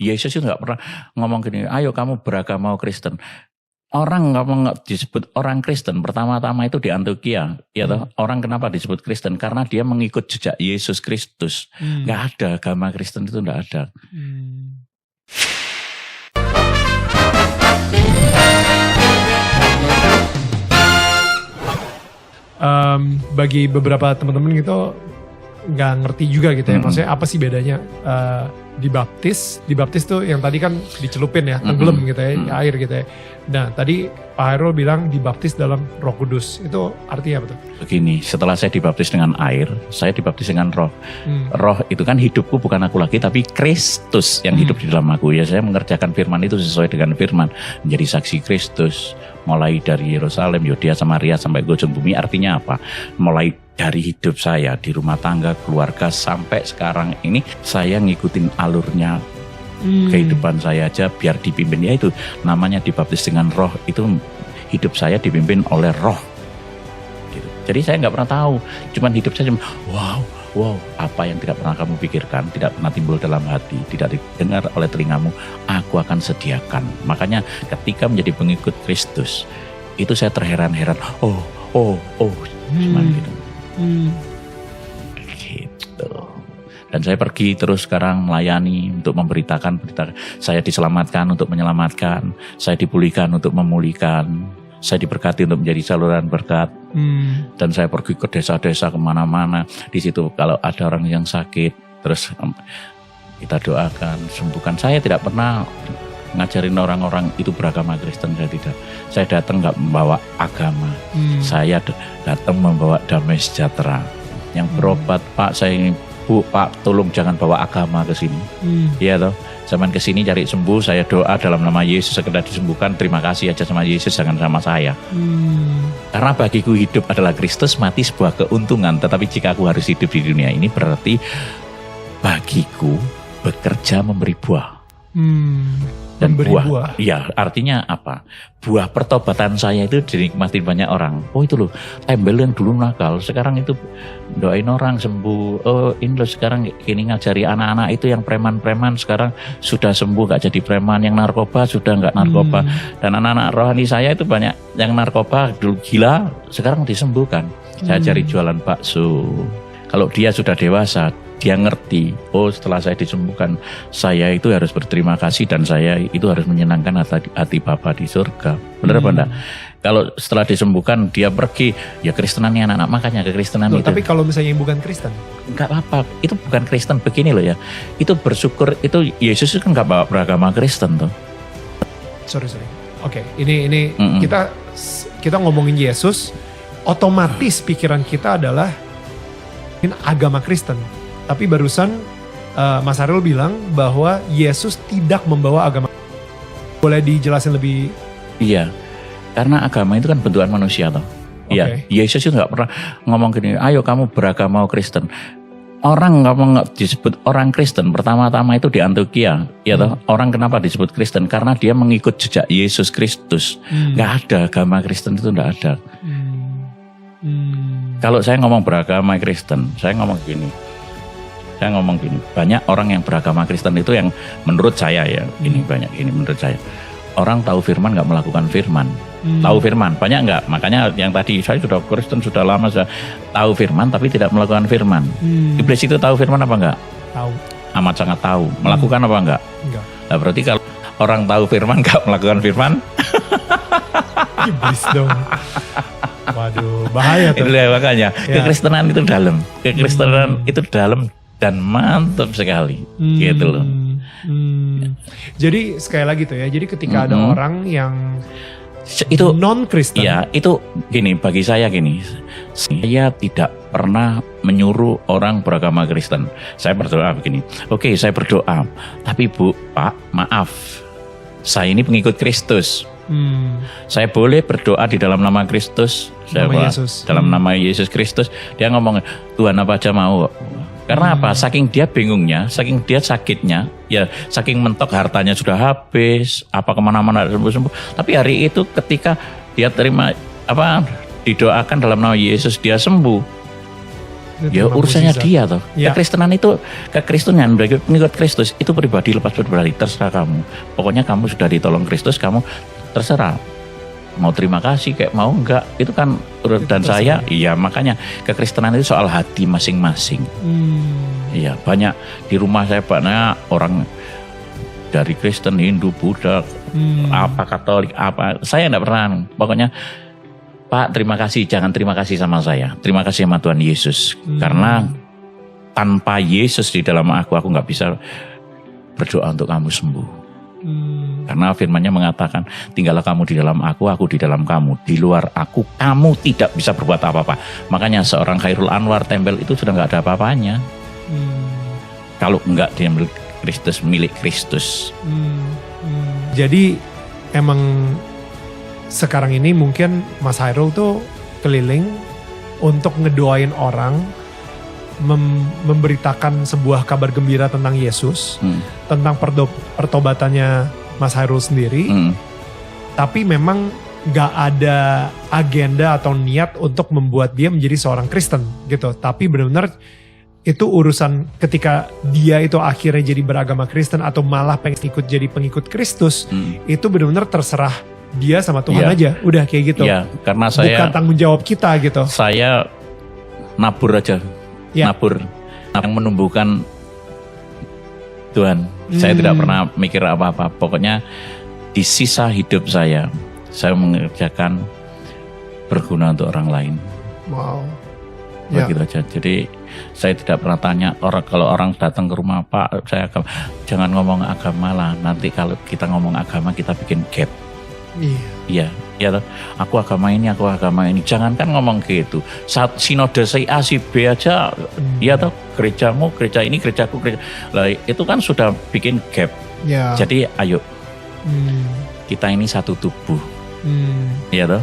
Yesus itu nggak pernah ngomong gini, ayo kamu beragama Kristen. Orang nggak disebut orang Kristen pertama-tama itu di Antioquia, ya toh. Orang kenapa disebut Kristen? Karena dia mengikut jejak Yesus Kristus. Nggak ada agama Kristen itu, nggak ada. Bagi beberapa teman-teman gitu nggak ngerti juga gitu ya, maksudnya apa sih bedanya dibaptis tuh yang tadi kan dicelupin ya, tenggelam gitu ya, air gitu ya. Nah tadi Pak Hairul bilang dibaptis dalam Roh Kudus, itu artinya apa tuh? Begini, setelah saya dibaptis dengan air, saya dibaptis dengan roh. Roh itu kan hidupku bukan aku lagi, tapi Kristus yang hidup di dalam aku. Ya saya mengerjakan firman itu sesuai dengan firman, menjadi saksi Kristus. Mulai dari Yerusalem, Yudea, Samaria sampai ke ujung bumi. Artinya apa? Mulai dari hidup saya di rumah tangga, keluarga sampai sekarang ini saya ngikutin alurnya kehidupan saya aja biar dipimpin. Ya itu namanya dibaptis dengan roh, itu hidup saya dipimpin oleh roh gitu. Jadi saya nggak pernah tahu, cuman hidup saya cuma wow, apa yang tidak pernah kamu pikirkan, tidak pernah timbul dalam hati, tidak didengar oleh telingamu, aku akan sediakan. Makanya ketika menjadi pengikut Kristus itu saya terheran-heran, cuman gitu. Gitu. Dan saya pergi terus sekarang melayani untuk memberitakan, saya diselamatkan untuk menyelamatkan, saya dipulihkan untuk memulihkan, saya diberkati untuk menjadi saluran berkat. Dan saya pergi ke desa-desa kemana-mana. Di situ kalau ada orang yang sakit, terus kita doakan, sembuhkan. Saya tidak pernah ngajarin orang-orang itu beragama Kristen, saya tidak. Saya datang nggak membawa agama, saya datang membawa damai sejahtera. Yang berobat, Pak, saya ingin, Bu, Pak, tolong jangan bawa agama ke sini. Iya toh. Zaman ke sini cari sembuh, saya doa dalam nama Yesus, sekedar disembuhkan, terima kasih aja sama Yesus, jangan sama saya. Karena bagiku hidup adalah Kristus, mati sebuah keuntungan. Tetapi jika aku harus hidup di dunia ini, berarti bagiku bekerja memberi buah. Dan buah, ya artinya apa? Buah pertobatan saya itu dinikmati banyak orang. Oh itu loh, tembel yang dulu nakal, sekarang itu doain orang sembuh. Oh ini loh sekarang ini ngajari anak-anak itu yang preman-preman sekarang sudah sembuh, gak jadi preman. Yang narkoba sudah gak narkoba. Dan anak-anak rohani saya itu banyak yang narkoba dulu gila, sekarang disembuhkan. Saya cari jualan bakso. Kalau dia sudah dewasa, dia ngerti, oh setelah saya disembuhkan, saya itu harus berterima kasih dan saya itu harus menyenangkan hati Bapa di surga. Benar apa enggak? Kalau setelah disembuhkan dia pergi, ya Kristenannya anak-anak, makanya kekristenan itu. Tapi kalau misalnya yang bukan Kristen? Enggak apa-apa, itu bukan Kristen, begini loh ya. Itu bersyukur, itu Yesus kan enggak bawa beragama Kristen tuh. Sorry. Oke, ini kita ngomongin Yesus, otomatis pikiran kita adalah ini agama Kristen. Tapi barusan Mas Hairul bilang bahwa Yesus tidak membawa agama. Boleh dijelasin lebih? Iya, karena agama itu kan bentukan manusia toh. Iya, Yesus itu nggak pernah ngomong gini, ayo kamu beragama Kristen. Orang nggak disebut orang Kristen pertama-tama itu di Antioquia, ya toh. Orang kenapa disebut Kristen? Karena dia mengikut jejak Yesus Kristus. Nggak ada agama Kristen itu, nggak ada. Kalau saya ngomong beragama Kristen, saya ngomong gini, banyak orang yang beragama Kristen itu yang menurut saya ya, menurut saya, orang tahu firman nggak melakukan firman. Tahu firman, banyak nggak? Makanya yang tadi saya sudah Kristen sudah lama, saya tahu firman tapi tidak melakukan firman. Iblis itu tahu firman apa enggak? Tahu. Amat sangat tahu. Melakukan apa enggak? Enggak. Nah, berarti kalau orang tahu firman nggak melakukan firman, iblis dong. Waduh, bahaya tuh. Itulah makanya kekristenan itu dalam, itu dalam dan mantap sekali, gitu loh. Jadi sekali lagi tuh ya, jadi ketika ada orang yang itu non-Kristen. Ya, itu gini, bagi saya gini, saya tidak pernah menyuruh orang beragama Kristen. Saya berdoa begini, oke saya berdoa, tapi Bu, Pak, maaf, saya ini pengikut Kristus. Saya boleh berdoa di dalam nama Kristus, dalam nama Yesus Kristus. Dia ngomong, Tuhan apa aja mau. Karena apa? Saking dia bingungnya, saking dia sakitnya, ya saking mentok hartanya sudah habis, apa kemana-mana sembuh-sembuh. Tapi hari itu ketika dia terima didoakan dalam nama Yesus, dia sembuh. Ya urusannya dia toh. Ya. Kekristenan itu, kekristenan pengikut Kristus itu pribadi lepas pribadi, terserah kamu. Pokoknya kamu sudah ditolong Kristus, kamu terserah. Mau terima kasih kayak mau enggak, itu kan dan saya, iya makanya kekristenan itu soal hati masing-masing. Iya, banyak di rumah saya banyak orang dari Kristen, Hindu, Buddha, apa Katolik, apa. Saya enggak pernah, pokoknya Pak terima kasih, jangan terima kasih sama saya. Terima kasih sama Tuhan Yesus. Karena tanpa Yesus di dalam aku enggak bisa berdoa untuk kamu sembuh. Karena firman-Nya mengatakan, tinggallah kamu di dalam aku di dalam kamu. Di luar aku, kamu tidak bisa berbuat apa-apa. Makanya seorang Khairul Anwar tempel itu sudah enggak ada apa-apanya. Kalau enggak dia milik Kristus. Jadi emang sekarang ini mungkin Mas Khairul tuh keliling untuk ngedoain orang, memberitakan sebuah kabar gembira tentang Yesus, tentang pertobatannya Mas Khairul sendiri, tapi memang gak ada agenda atau niat untuk membuat dia menjadi seorang Kristen gitu. Tapi benar-benar itu urusan ketika dia itu akhirnya jadi beragama Kristen atau malah pengen ikut jadi pengikut Kristus, itu benar-benar terserah dia sama Tuhan aja. Udah kayak gitu. Iya, karena saya bukan tanggung jawab kita gitu. Saya nabur aja. Nabur yang menumbuhkan Tuhan. Saya tidak pernah mikir apa-apa. Pokoknya di sisa hidup saya mengerjakan berguna untuk orang lain. Wow. Begitu aja. Jadi saya tidak pernah tanya orang, kalau orang datang ke rumah Pak, saya jangan ngomong agama lah. Nanti kalau kita ngomong agama kita bikin gap. Iya. Iya, aku agama ini. Jangankan ngomong gitu. Saat sinode si A, si B aja, iya toh, gerejamu, gereja ini, gerejaku, gereja. Lah itu kan sudah bikin gap. Jadi ayo, kita ini satu tubuh. Iya toh.